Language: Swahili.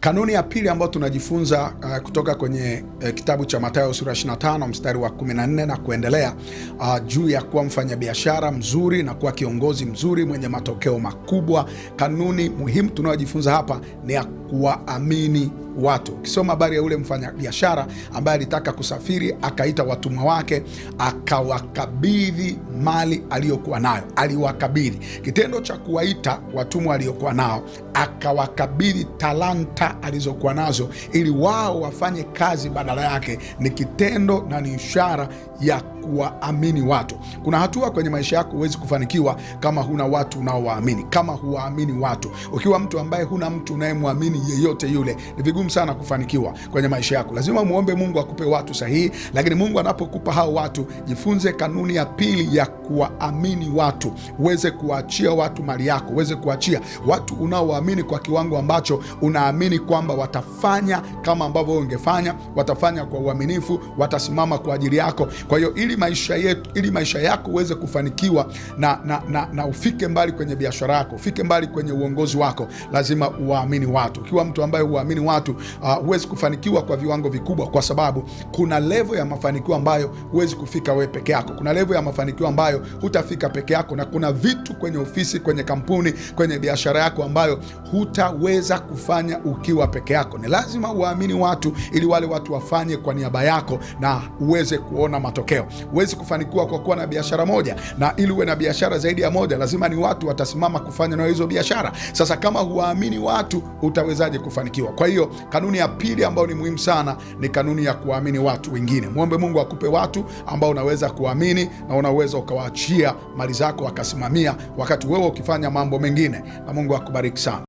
Kanuni ya pili ambayo tunajifunza kutoka kwenye kitabu cha Mathayo sura 25 mstari wa 14 na kuendelea, juu ya kuwa mfanyabiashara mzuri na kuwa kiongozi mzuri mwenye matokeo makubwa. Kanuni muhimu tunayojifunza hapa ni ya kuwaamini watu. Ukisoma habari ya ule mfanyabiashara ambaye alitaka kusafiri, akaita watumwa wake, akawakabidhi mali aliyokuwa nayo. Aliwakabidhi, kitendo cha kuwaita watumwa aliyokuwa nao, akawakabidhi talanta alizokuwa nazo ili wao wafanye kazi badala yake, ni kitendo na ni ishara ya kuwaamini watu. Kuna hatua kwenye maisha yako huwezi kufanikiwa kama huna watu unaowaamini, kama huwaamini watu. Ukiwa mtu ambaye huna mtu unayemwamini yeyote yule, ni vigumu sana kufanikiwa kwenye maisha yako. Lazima muombe Mungu akupe watu sahihi, lakini Mungu anapokupa hao watu, jifunze kanuni ya pili ya kuwaamini watu. Uweze kuachia watu mali yako, uweze kuachia watu unaowaamini kwa kiwango ambacho unaamini kwamba watafanya kama ambavyo ungefanya, watafanya kwa uaminifu, watasimama kwa ajili yako. Kwa hiyo ili maisha yako uweze kufanikiwa na ufike mbali kwenye biashara yako, ufike mbali kwenye uongozi wako, lazima uwaamini watu. Ukiwa mtu ambaye huwaamini watu, huwezi kufanikiwa kwa viwango vikubwa, kwa sababu kuna level ya mafanikio ambayo huwezi kufika wewe peke yako. Kuna level ya mafanikio ambayo hutafika peke yako, na kuna vitu kwenye ofisi, kwenye kampuni, kwenye biashara yako ambayo hutaweza kufanya ukiwa peke yako. Ni lazima uwaamini watu ili wale watu wafanye kwa niaba yako na uweze kuona matokeo. Huwezi kufanikiwa kwa kuwa na biashara moja, na ili uwe na biashara zaidi ya moja, lazima ni watu watasimama kufanya na hizo biashara. Sasa kama huwaamini watu, utawezaje kufanikiwa? Kwa hiyo kanuni ya pili ambayo ni muhimu sana ni kanuni ya kuwaamini watu wengine. Muombe Mungu akupe watu ambao unaweza kuamini na unaweza ukawaachia mali zako wakasimamia wakati wewe ukifanya mambo mengine, na Mungu akubariki sana.